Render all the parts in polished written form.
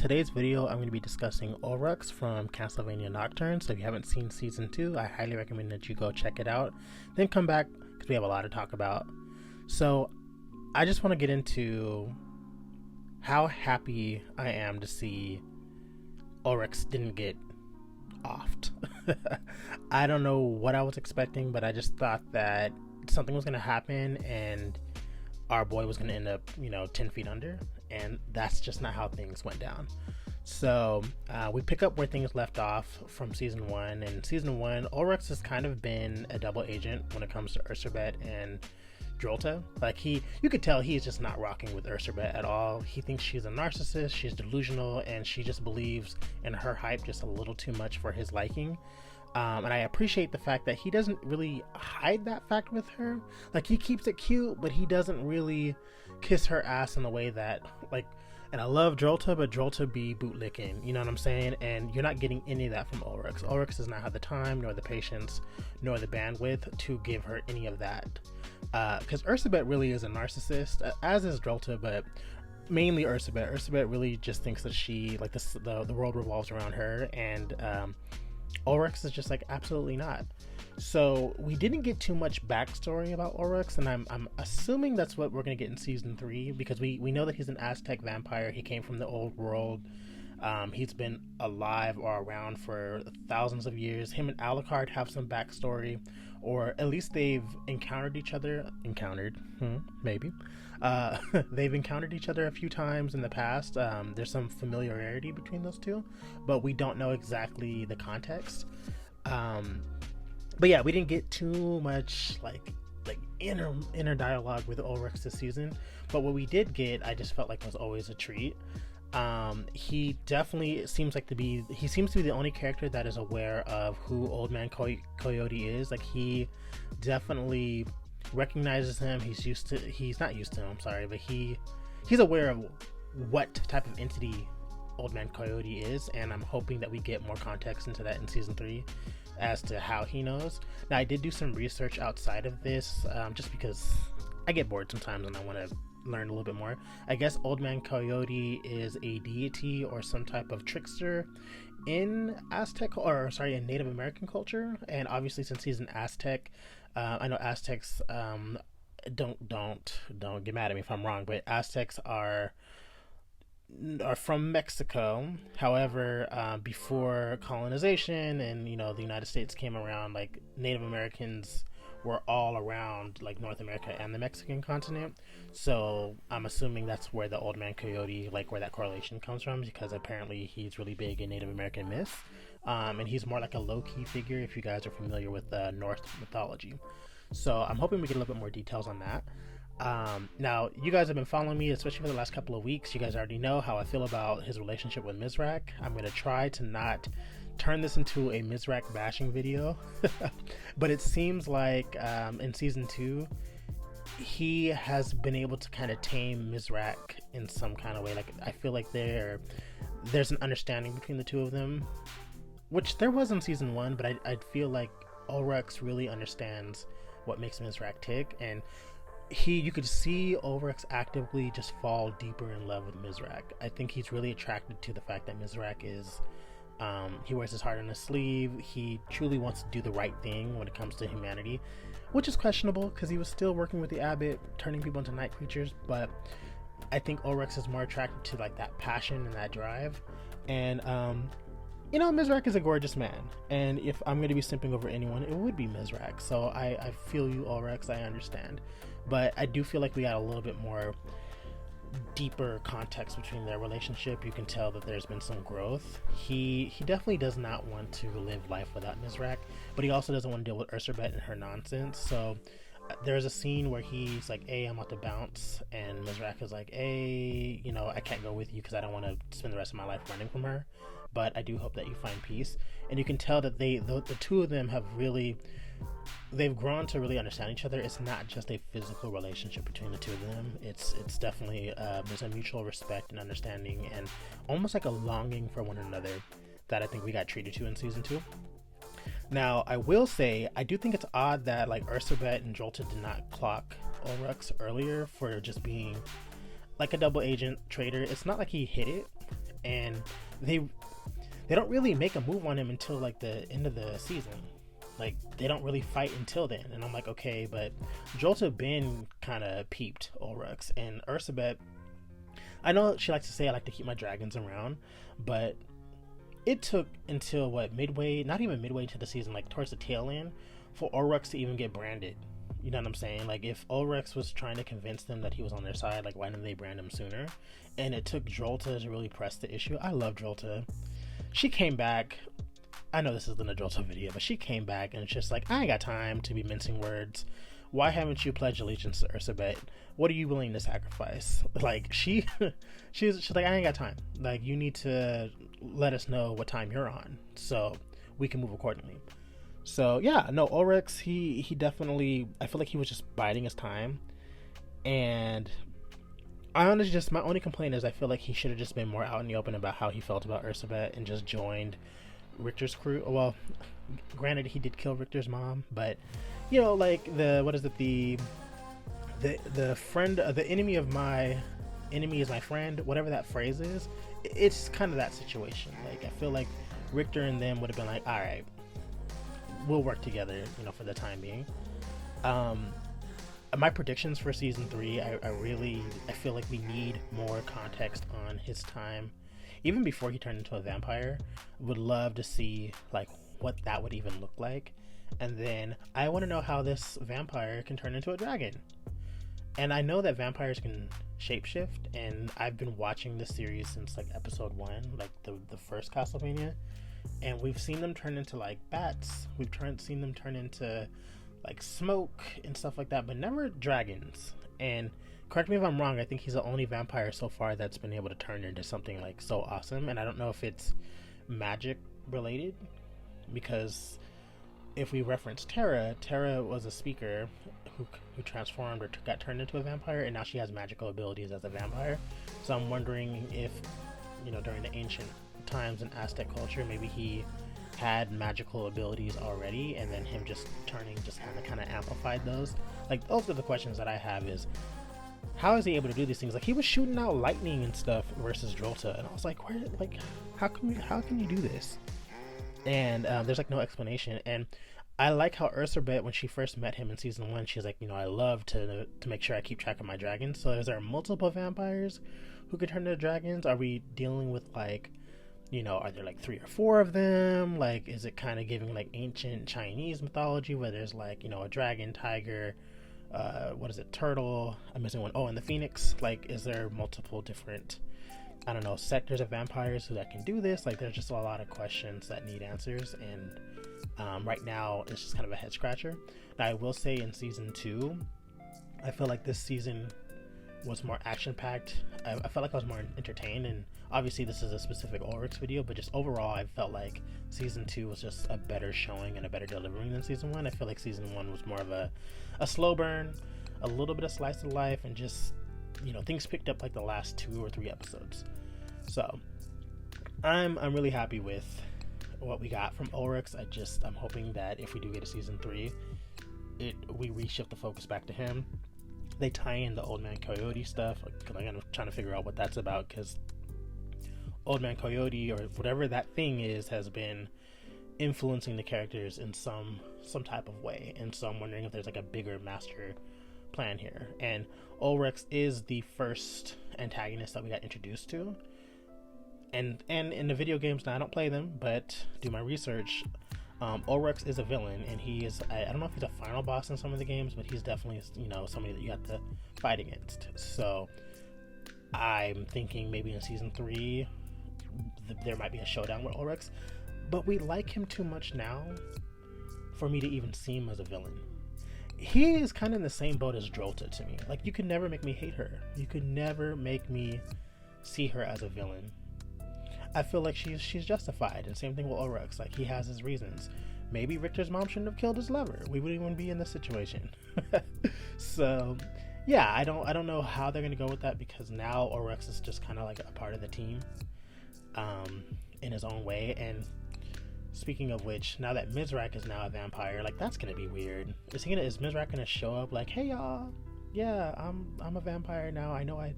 today's video, I'm going to be discussing Olrox from Castlevania Nocturne. So if you haven't seen Season 2, I highly recommend that you go check it out. Then come back because we have a lot to talk about. So I just want to get into how happy I am to see Olrox didn't get offed. I don't know what I was expecting, but I just thought that something was going to happen and our boy was going to end up, 10 feet under. And that's just not how things went down. So we pick up where things left off from Season 1. And Season 1, Olrox has kind of been a double agent when it comes to Ursabet and Drolta. Like you could tell he's just not rocking with Ursabet at all. He thinks she's a narcissist, she's delusional, and she just believes in her hype just a little too much for his liking. And I appreciate the fact that he doesn't really hide that fact with her. Like, he keeps it cute, but he doesn't really kiss her ass in a way that, and I love Drolta, but Drolta be bootlicking, you know what I'm saying? And you're not getting any of that from Olrox. Olrox does not have the time, nor the patience, nor the bandwidth to give her any of that. Because Ursabet really is a narcissist, as is Drolta, but mainly Ursabet. Ursabet really just thinks that she, the world revolves around her, and Olrox is just absolutely not. So we didn't get too much backstory about Olrox, and I'm assuming that's what we're going to get in Season 3, because we know that he's an Aztec vampire. He came from the old world. He's been alive or around for thousands of years. Him and Alucard have some backstory, or at least they've encountered each other. Maybe. They've encountered each other a few times in the past. There's some familiarity between those two, but we don't know exactly the context. But yeah, we didn't get too much inner dialogue with Olrox this season. But what we did get, I just felt like was always a treat. He definitely seems to be the only character that is aware of who Old Man Coyote is. He definitely recognizes him. He's not used to him, sorry, but he's aware of what type of entity Old Man Coyote is, and I'm hoping that we get more context into that in Season 3 as to how he knows. Now, I did do some research outside of this, just because I get bored sometimes and I want to learn a little bit more. I guess Old Man Coyote is a deity or some type of trickster in in Native American culture, and obviously since he's an Aztec, I know Aztecs, don't get mad at me if I'm wrong, but Aztecs are from Mexico. However, before colonization and the United States came around, Native Americans were all around North America and the Mexican continent. So I'm assuming that's where the Old Man Coyote, where that correlation comes from, because apparently he's really big in Native American myths, and he's more like a low-key figure if you guys are familiar with Norse mythology. So I'm hoping we get a little bit more details on that. Now, you guys have been following me, especially for the last couple of weeks. You guys already know how I feel about his relationship with Mizrak. I'm going to try to not turn this into a Mizrak bashing video, but it seems like in Season 2, he has been able to kind of tame Mizrak in some kind of way. I feel like there's an understanding between the two of them, which there was in Season 1, but I feel like Olrox really understands what makes Mizrak tick, and you could see Olrox actively just fall deeper in love with Mizrak. I think he's really attracted to the fact that Mizrak is, he wears his heart on his sleeve. He truly wants to do the right thing when it comes to humanity, which is questionable because he was still working with the abbot, turning people into night creatures. But I think Olrox is more attracted to that passion and that drive. And Mizrak is a gorgeous man, and if I'm going to be simping over anyone, it would be Mizrak. So I feel you, Olrox, I understand. But I do feel like we got a little bit more deeper context between their relationship. You can tell that there's been some growth. He definitely does not want to live life without Mizrak, but he also doesn't want to deal with Ursabet and her nonsense. So there's a scene where he's like, hey, I'm about to bounce, and Mizrak is like, hey, I can't go with you because I don't want to spend the rest of my life running from her, but I do hope that you find peace. And you can tell that the two of them have they've grown to really understand each other. It's not just a physical relationship between the two of them. It's definitely there's a mutual respect and understanding, and almost like a longing for one another that I think we got treated to in Season 2. Now, I will say, I do think it's odd that Ursabet and Drolta did not clock Olrox earlier for just being a double agent traitor. It's not like he hid it. and they don't really make a move on him until like the end of the season. Like, they don't really fight until then, and I'm like, okay, but Jolta Ben kind of peeped Olrox, and Ursabet, I know she likes to say I like to keep my dragons around, but it took until midway, not even midway to the season, like towards the tail end, for Olrox to even get branded. You know what I'm saying? Like, if Olrox was trying to convince them that he was on their side, like, why didn't they brand him sooner? And it took Jolta to really press the issue. I love Jolta. She came back. I know this isn't a Jolta video, but she came back and it's just like, I ain't got time to be mincing words. Why haven't you pledged allegiance to Ursabet? What are you willing to sacrifice? Like, she's like, I ain't got time. Like, you need to let us know what time you're on so we can move accordingly. So yeah, no, Olrox, he definitely, I feel like he was just biding his time, and I honestly just, my only complaint is I feel like he should have just been more out in the open about how he felt about Ursabet and just joined Richter's crew. Well, granted, he did kill Richter's mom, but you know, like the friend, the enemy of my enemy is my friend, whatever that phrase is. It's kind of that situation. Like, I feel like Richter and them would have been like, all right, we'll work together, you know, for the time being. My predictions for season 3, I feel like we need more context on his time, even before he turned into a vampire. Would love to see like what that would even look like, and then I want to know how this vampire can turn into a dragon. And I know that vampires can shapeshift, and I've been watching this series since like episode 1, like the first Castlevania, and we've seen them turn into like bats, seen them turn into like smoke and stuff like that, but never dragons. And correct me if I'm wrong, I think he's the only vampire so far that's been able to turn into something like so awesome. And I don't know if it's magic related, because if we reference Terra was a speaker who transformed or got turned into a vampire, and now she has magical abilities as a vampire. So I'm wondering if, you know, during the ancient times in Aztec culture, maybe he had magical abilities already, and then him just turning just kind of amplified those. Like, those are the questions that I have, is how is he able to do these things? Like, he was shooting out lightning and stuff versus Jolta, and I was like, how can you do this? And there's like no explanation. And I like how Ursabet, when she first met him in season 1, she's like, you know, I love to make sure I keep track of my dragons. So is there multiple vampires who can turn into dragons? Are we dealing with like, you know, are there like 3 or 4 of them? Like, is it kind of giving like ancient Chinese mythology where there's like, you know, a dragon, tiger, turtle, I'm missing one. Oh, and the phoenix. Like, is there multiple different, I don't know, sectors of vampires that can do this? Like, there's just a lot of questions that need answers, and right now it's just kind of a head scratcher. Now, I will say in season 2, I feel like this season was more action packed. I felt like I was more entertained, and obviously this is a specific Olrox video, but just overall I felt like season 2 was just a better showing and a better delivering than season 1. I feel like season 1 was more of a slow burn, a little bit of slice of life, and just, you know, things picked up like the last 2 or 3 episodes. So I'm really happy with what we got from Olrox. I'm hoping that if we do get a season 3, we reshift the focus back to him. They tie in the Old Man Coyote stuff. Like, I'm trying to figure out what that's about, because Old Man Coyote, or whatever that thing is, has been influencing the characters in some type of way. And so I'm wondering if there's like a bigger master plan here. And Olrox is the first antagonist that we got introduced to. And in the video games, now I don't play them, but do my research, Olrox is a villain, and he is, I don't know if he's a final boss in some of the games, but he's definitely, you know, somebody that you have to fight against. So I'm thinking maybe in season 3 there might be a showdown with Olrox, but we like him too much now for me to even see him as a villain. He is kind of in the same boat as Jolta to me. Like, you could never make me hate her. You could never make me see her as a villain. I feel like she's justified, and same thing with Olrox. Like, he has his reasons. Maybe Richter's mom shouldn't have killed his lover. We wouldn't even be in this situation. So, yeah, I don't know how they're gonna go with that, because now Olrox is just kind of like a part of the team, in his own way. And speaking of which, now that Mizrak is now a vampire, like, that's gonna be weird. Is Mizrak gonna show up like, hey y'all, yeah, I'm a vampire now. I know I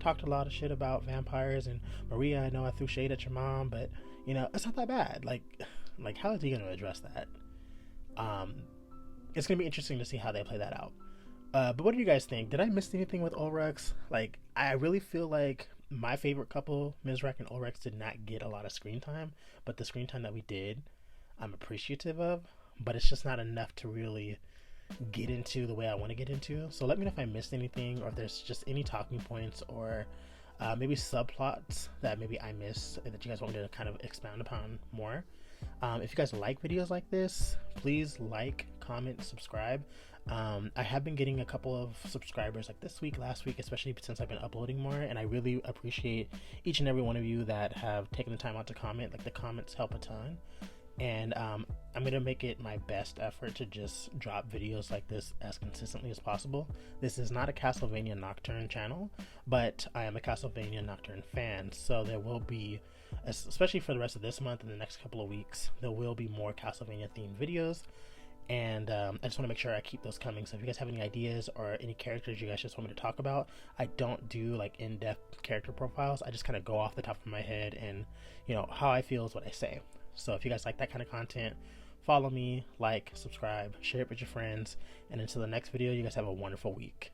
talked a lot of shit about vampires, and Maria, I know I threw shade at your mom, but you know, it's not that bad. Like how is he gonna address that? It's gonna be interesting to see how they play that out. But what do you guys think? Did I miss anything with Olrox? Like, I really feel like my favorite couple, Mizrak and Olrox, did not get a lot of screen time, but the screen time that we did, I'm appreciative of, but it's just not enough to really get into the way I want to get into. So let me know if I missed anything, or if there's just any talking points, or maybe subplots that maybe I missed that you guys want me to kind of expound upon more. If you guys like videos like this, please like, comment, subscribe. I have been getting a couple of subscribers like this week, last week, especially since I've been uploading more, and I really appreciate each and every one of you that have taken the time out to comment. Like, the comments help a ton, and I'm gonna make it my best effort to just drop videos like this as consistently as possible. This is not a Castlevania Nocturne channel, but I am a Castlevania Nocturne fan, so there will be, especially for the rest of this month and the next couple of weeks, there will be more Castlevania themed videos. And I just want to make sure I keep those coming. So if you guys have any ideas or any characters you guys just want me to talk about, I don't do like in-depth character profiles. I just kind of go off the top of my head, and you know, how I feel is what I say. So if you guys like that kind of content, follow me, like, subscribe, share it with your friends, and until the next video, you guys have a wonderful week.